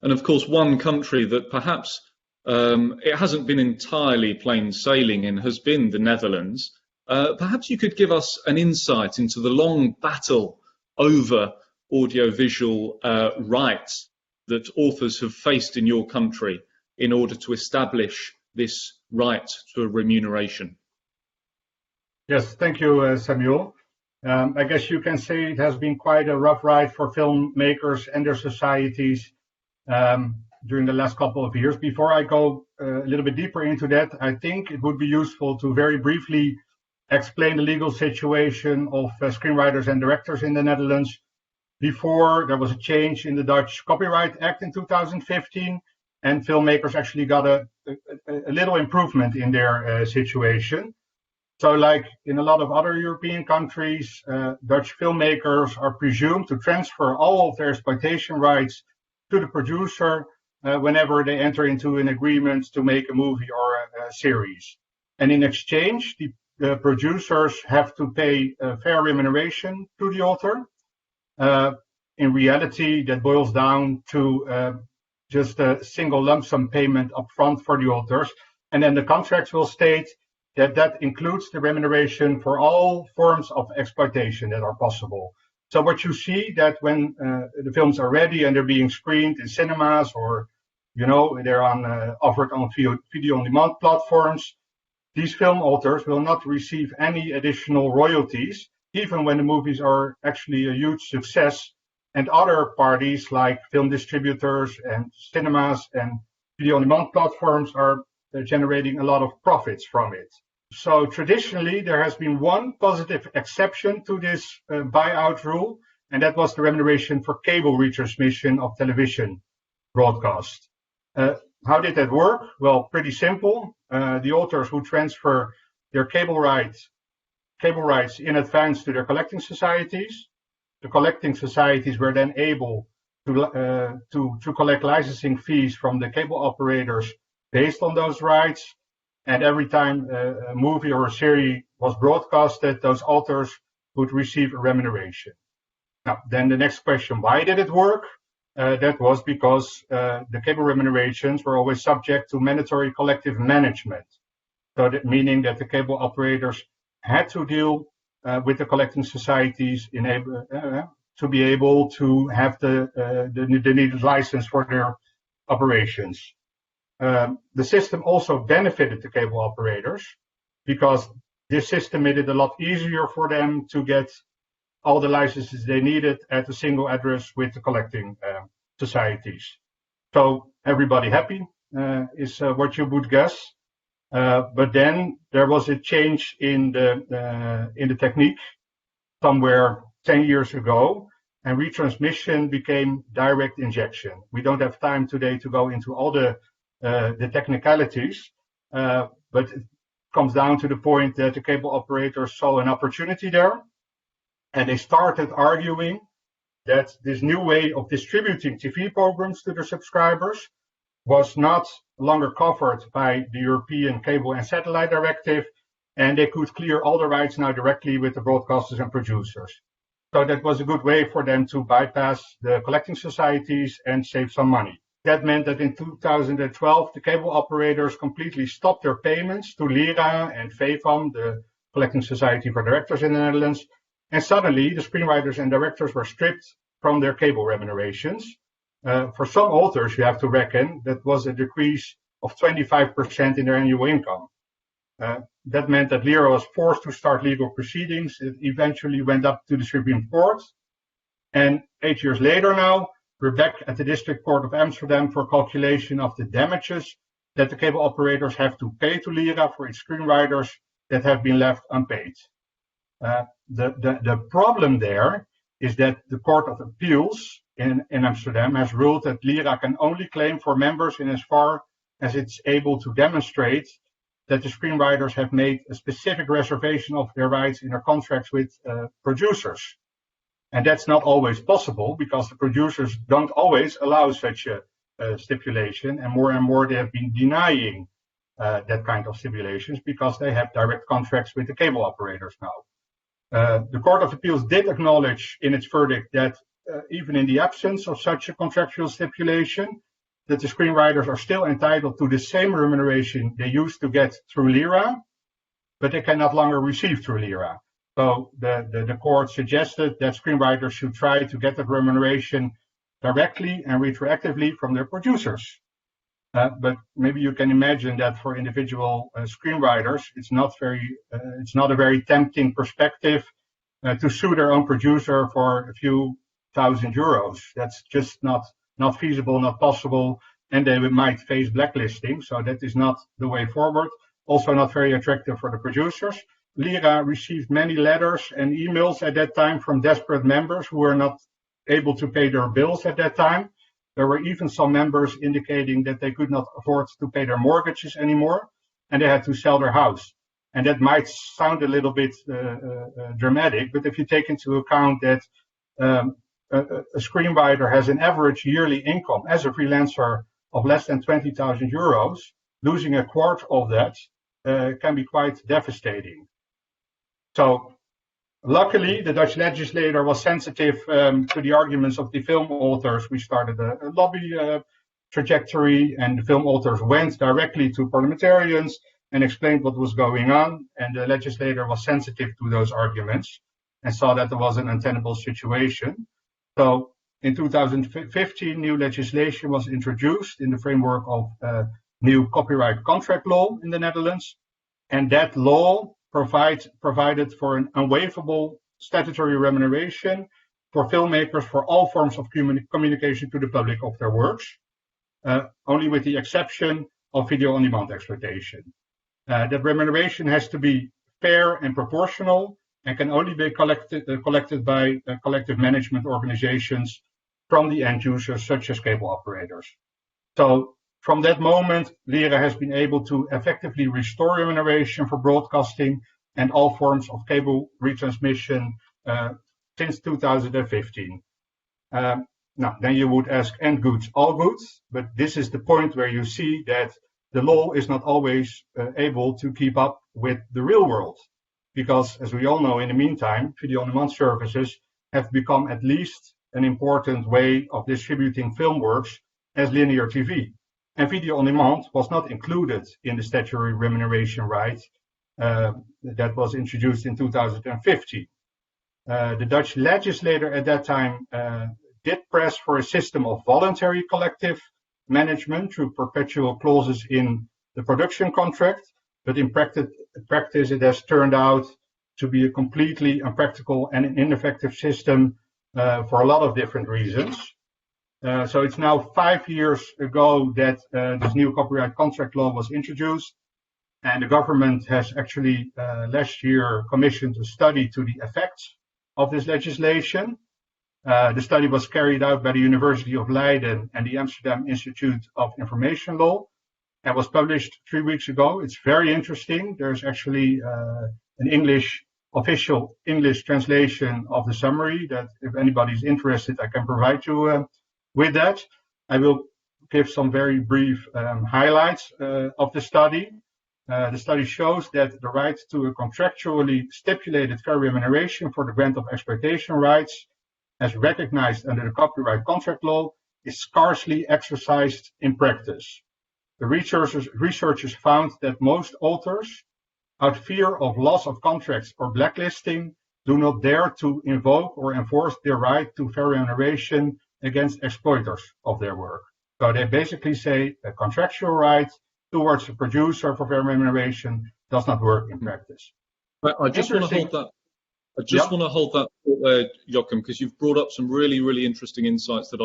And of course, one country that perhaps it hasn't been entirely plain sailing in has been the Netherlands. Perhaps you could give us an insight into the long battle over audiovisual rights that authors have faced in your country in order to establish this right to a remuneration. Yes, thank you, Samuel. I guess you can say it has been quite a rough ride for filmmakers and their societies during the last couple of years. Before I go a little bit deeper into that, I think it would be useful to very briefly explain the legal situation of screenwriters and directors in the Netherlands. Before, there was a change in the Dutch Copyright Act in 2015, and filmmakers actually got a little improvement in their situation. So like in a lot of other European countries, Dutch filmmakers are presumed to transfer all of their exploitation rights to the producer whenever they enter into an agreement to make a movie or a series. And in exchange, the producers have to pay a fair remuneration to the author. In reality, that boils down to just a single lump sum payment upfront for the authors. And then the contracts will state that includes the remuneration for all forms of exploitation that are possible. So what you see that when the films are ready and they're being screened in cinemas or, they're offered on video-on-demand platforms, these film authors will not receive any additional royalties, even when the movies are actually a huge success. And other parties like film distributors and cinemas and video-on-demand platforms are generating a lot of profits from it. So traditionally, there has been one positive exception to this buyout rule, and that was the remuneration for cable retransmission of television broadcast. How did that work? Well, pretty simple. The authors would transfer their cable rights in advance to their collecting societies. The collecting societies were then able to collect licensing fees from the cable operators based on those rights. And every time a movie or a series was broadcasted, those authors would receive a remuneration. Now, then the next question, why did it work? That was because the cable remunerations were always subject to mandatory collective management. So that meaning that the cable operators had to deal with the collecting societies to be able to have the needed license for their operations. The system also benefited the cable operators because this system made it a lot easier for them to get all the licenses they needed at a single address with the collecting societies. So everybody happy is what you would guess. But then there was a change in the technique somewhere 10 years ago, and retransmission became direct injection. We don't have time today to go into all the technicalities, but it comes down to the point that the cable operators saw an opportunity there, and they started arguing that this new way of distributing TV programs to their subscribers was not longer covered by the European Cable and Satellite Directive, and they could clear all the rights now directly with the broadcasters and producers. So that was a good way for them to bypass the collecting societies and save some money. That meant that in 2012, the cable operators completely stopped their payments to LIRA and VEFAM, the collecting society for directors in the Netherlands. And suddenly, the screenwriters and directors were stripped from their cable remunerations. For some authors, you have to reckon that was a decrease of 25% in their annual income. That meant that LIRA was forced to start legal proceedings. It eventually went up to the Supreme Court. And 8 years later now, we're back at the District Court of Amsterdam for calculation of the damages that the cable operators have to pay to LIRA for its screenwriters that have been left unpaid. The problem there is that the Court of Appeals in Amsterdam has ruled that LIRA can only claim for members in as far as it's able to demonstrate that the screenwriters have made a specific reservation of their rights in their contracts with producers. And that's not always possible because the producers don't always allow such a stipulation, and more they have been denying that kind of stipulations because they have direct contracts with the cable operators now. The Court of Appeals did acknowledge in its verdict that even in the absence of such a contractual stipulation, that the screenwriters are still entitled to the same remuneration they used to get through LIRA, but they can no longer receive through LIRA. So the court suggested that screenwriters should try to get that remuneration directly and retroactively from their producers. But maybe you can imagine that for individual screenwriters, it's not a very tempting perspective to sue their own producer for a few €1,000. That's just not feasible, not possible, and they might face blacklisting. So that is not the way forward. Also not very attractive for the producers. LIRA received many letters and emails at that time from desperate members who were not able to pay their bills at that time. There were even some members indicating that they could not afford to pay their mortgages anymore, and they had to sell their house. And that might sound a little bit dramatic, but if you take into account that a screenwriter has an average yearly income as a freelancer of less than €20,000, losing a quarter of that can be quite devastating. So luckily, the Dutch legislator was sensitive to the arguments of the film authors. We started a lobby trajectory, and the film authors went directly to parliamentarians and explained what was going on. And the legislator was sensitive to those arguments and saw that there was an untenable situation. So in 2015, new legislation was introduced in the framework of new copyright contract law in the Netherlands. And that law provided for an unwaivable statutory remuneration for filmmakers for all forms of communication to the public of their works, only with the exception of video-on-demand exploitation. That remuneration has to be fair and proportional and can only be collected by collective management organizations from the end users, such as cable operators. So from that moment, LIRA has been able to effectively restore remuneration for broadcasting and all forms of cable retransmission since 2015. Now, then you would ask, and goods, all goods, but this is the point where you see that the law is not always able to keep up with the real world. Because, as we all know, in the meantime, video-on-demand services have become at least an important way of distributing film works as linear TV. And video-on-demand was not included in the statutory remuneration right that was introduced in 2015. The Dutch legislator at that time did press for a system of voluntary collective management through perpetual clauses in the production contract, but in practice it has turned out to be a completely impractical and ineffective system for a lot of different reasons. So it's now 5 years ago that this new copyright contract law was introduced, and the government has actually last year commissioned a study to the effects of this legislation. The study was carried out by the University of Leiden and the Amsterdam Institute of Information Law and was published 3 weeks ago. It's very interesting. There's actually an official English translation of the summary that, if anybody's interested, I can provide you with that. I will give some very brief highlights of the study. The study shows that the right to a contractually stipulated fair remuneration for the grant of exploitation rights, as recognized under the copyright contract law, is scarcely exercised in practice. The researchers found that most authors, out of fear of loss of contracts or blacklisting, do not dare to invoke or enforce their right to fair remuneration against exploiters of their work. So they basically say a contractual right towards a producer for fair remuneration does not work in practice. I just want to hold that. I just want to hold that thought there, Jochem, because you've brought up some really, really interesting insights that I